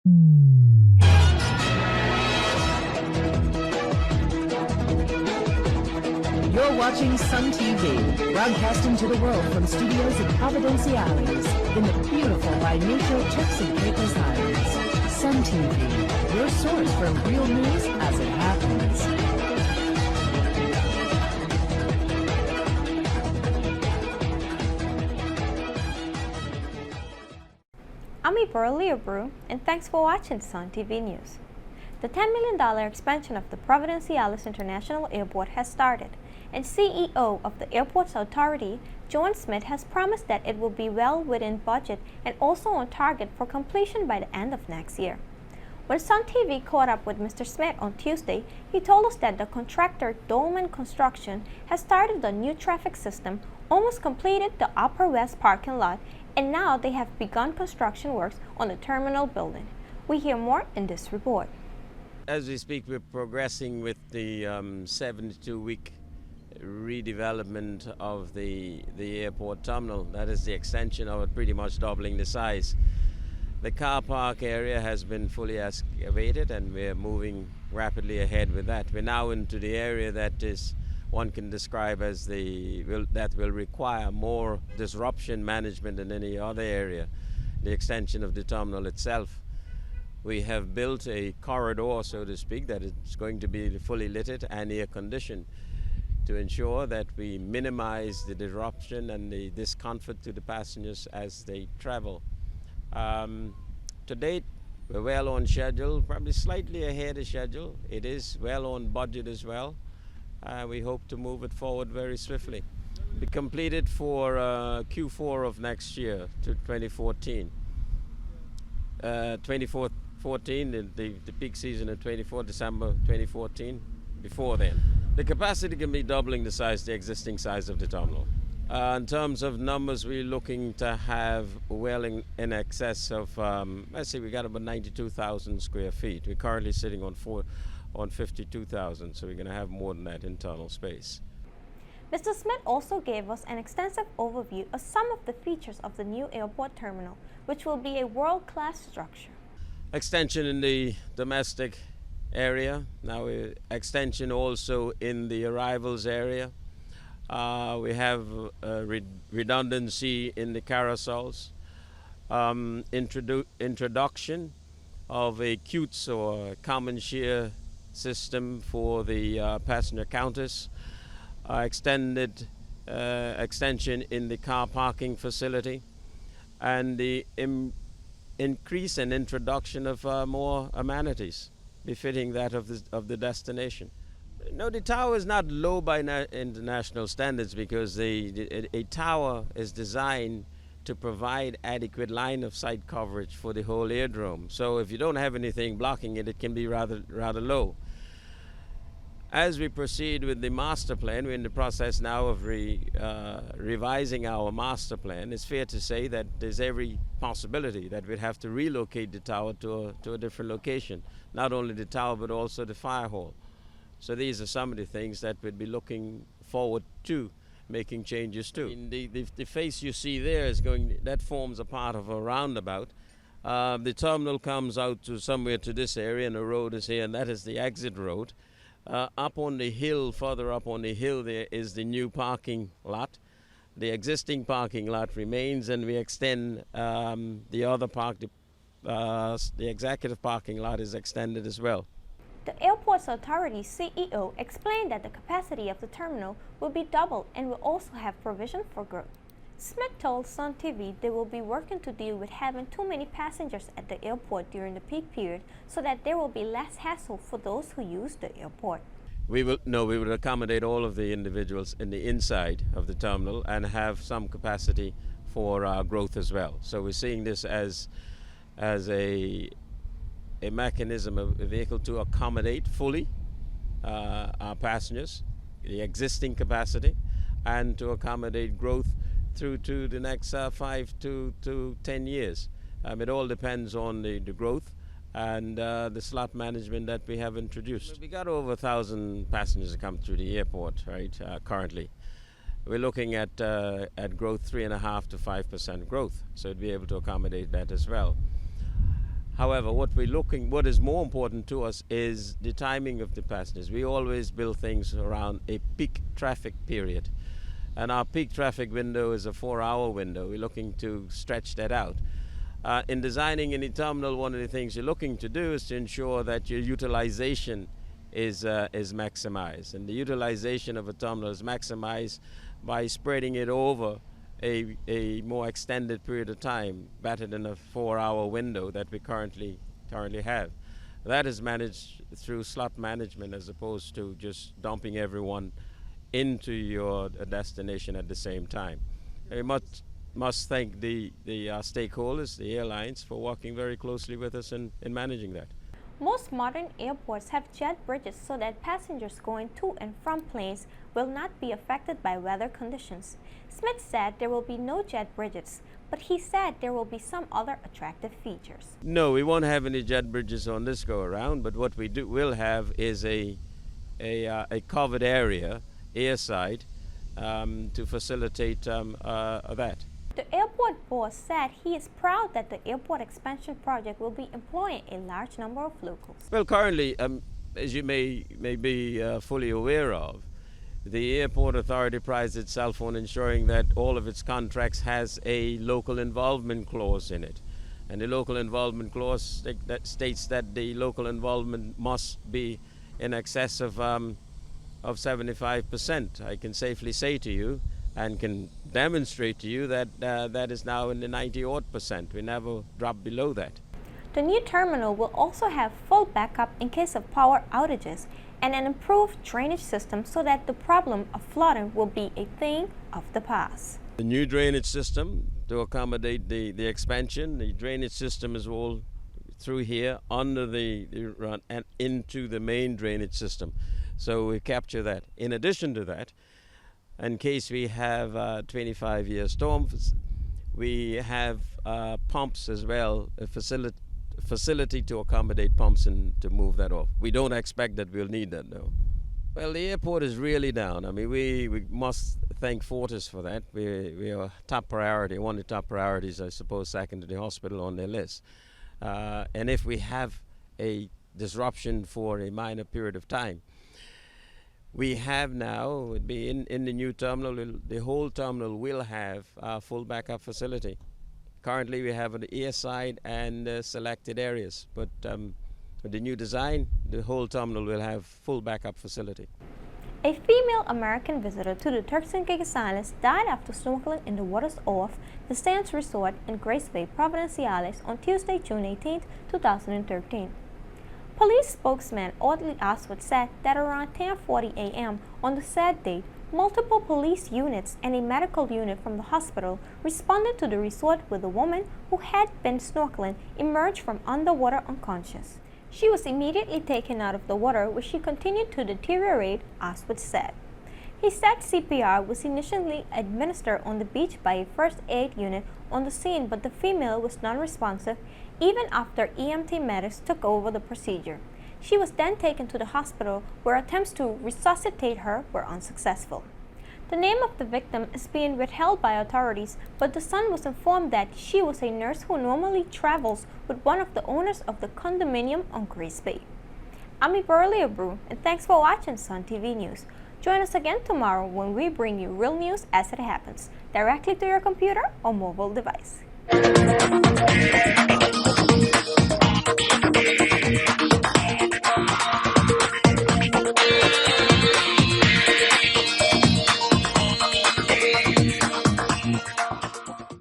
You're watching Sun TV, broadcasting to the world from studios in Providenciales, in the beautiful binational Turks and Caicos Islands. Sun TV, your source for real news as it happens. I'm April Brew, and thanks for watching Sun TV News. The $10 million expansion of the Providenciales International Airport has started, and CEO of the Airports Authority, John Smith, has promised that it will be well within budget and also on target for completion by the end of next year. When Sun TV caught up with Mr. Smith on Tuesday, he told us that the contractor Dolman Construction has started the new traffic system, almost completed the Upper West parking lot, and now they have begun construction works on the terminal building. We hear more in this report. As we speak, we're progressing with the 72-week redevelopment of the airport terminal. That is the extension of it, pretty much doubling the size. The car park area has been fully excavated, and we're moving rapidly ahead with that. We're now into the area that is one can describe as that will require more disruption management than any other area, the extension of the terminal itself. We have built a corridor, so to speak, that is going to be fully littered and air conditioned to ensure that we minimize the disruption and the discomfort to the passengers as they travel. To date, we're well on schedule, probably slightly ahead of schedule. It is well on budget as well. We hope to move it forward very swiftly. Be completed for Q4 of next year to 2014. 2014, the peak season of December 2014, before then. The capacity can be doubling the size, the existing size of the terminal. In terms of numbers, we're looking to have well in excess of, let's say we got about 92,000 square feet. We're currently sitting on 52,000, so we're going to have more than that internal space. Mr. Smith also gave us an extensive overview of some of the features of the new airport terminal, which will be a world-class structure. Extension in the domestic area, now extension also in the arrivals area. We have redundancy in the carousels, introduction of a QTS or common share system for the passenger counters, extension in the car parking facility, and the increase and introduction of more amenities befitting that of the destination. No, the tower is not low by international standards because a tower is designed to provide adequate line of sight coverage for the whole airdrome. So if you don't have anything blocking it, it can be rather low. As we proceed with the master plan, we're in the process now of revising our master plan. It's fair to say that there's every possibility that we'd have to relocate the tower to a different location. Not only the tower, but also the fire hall. So these are some of the things that we'd be looking forward to making changes to. The face you see there that forms a part of a roundabout. The terminal comes out to somewhere to this area, and the road is here, and that is the exit road. Up on the hill, further up on the hill, there is the new parking lot. The existing parking lot remains, and we extend the other park. The executive parking lot is extended as well. The Airports Authority CEO explained that the capacity of the terminal will be doubled and will also have provision for growth. Smith told Sun TV they will be working to deal with having too many passengers at the airport during the peak period so that there will be less hassle for those who use the airport. We will accommodate all of the individuals in the inside of the terminal and have some capacity for growth as well. So we're seeing this as a mechanism, a vehicle to accommodate fully our passengers, the existing capacity, and to accommodate growth through to the next 5 to 10 years. It all depends on the growth and the slot management that we have introduced. We got over 1,000 passengers that come through the airport, right, currently. We're looking at growth 3.5% to 5% growth, so to be able to accommodate that as well. However, what is more important to us is the timing of the passengers. We always build things around a peak traffic period. And our peak traffic window is a 4-hour window. We're looking to stretch that out. In designing any terminal, one of the things you're looking to do is to ensure that your utilization is maximized. And the utilization of a terminal is maximized by spreading it over a more extended period of time, better than a 4-hour window that we currently have. That is managed through slot management as opposed to just dumping everyone into your destination at the same time. We must thank the stakeholders, the airlines, for working very closely with us in managing that. Most modern airports have jet bridges so that passengers going to and from planes will not be affected by weather conditions. Smith said there will be no jet bridges, but he said there will be some other attractive features. No, we won't have any jet bridges on this go around, but what we will have is a covered area, airside, to facilitate that. The airport boss said he is proud that the airport expansion project will be employing a large number of locals. Well, currently, as you may be fully aware of, the airport authority prides itself on ensuring that all of its contracts has a local involvement clause in it. And the local involvement clause that states that the local involvement must be in excess of 75%. I can safely say to you and can demonstrate to you that that is now in the 90-odd%. We never drop below that. The new terminal will also have full backup in case of power outages and an improved drainage system so that the problem of flooding will be a thing of the past. The new drainage system to accommodate the expansion, the drainage system is all through here under the run and into the main drainage system. So we capture that. In addition to that, in case we have 25-year storms, we have pumps as well, a facility to accommodate pumps and to move that off. We don't expect that we'll need that though. Well, the airport is really down. I mean, we must thank Fortis for that. We are top priority, one of the top priorities, I suppose, second to the hospital on their list. And if we have a disruption for a minor period of time, we have now, would be in the new terminal, the whole terminal will have a full backup facility. Currently we have an airside and selected areas, but with the new design, the whole terminal will have full backup facility. A female American visitor to the Turks and Caicos Islands died after snorkeling in the waters off the Sands Resort in Grace Bay, Providenciales on Tuesday, June 18, 2013. Police spokesman Audley Oswald said that around 10:40 a.m. on the said date, multiple police units and a medical unit from the hospital responded to the resort with a woman who had been snorkeling emerged from underwater unconscious. She was immediately taken out of the water where she continued to deteriorate, Oswald said. He said CPR was initially administered on the beach by a first aid unit on the scene, but the female was non-responsive even after EMT medics took over the procedure. She was then taken to the hospital where attempts to resuscitate her were unsuccessful. The name of the victim is being withheld by authorities, but the Sun was informed that she was a nurse who normally travels with one of the owners of the condominium on Grace Bay. I'm Iberlia Brew, and thanks for watching Sun TV News. Join us again tomorrow when we bring you real news as it happens, directly to your computer or mobile device.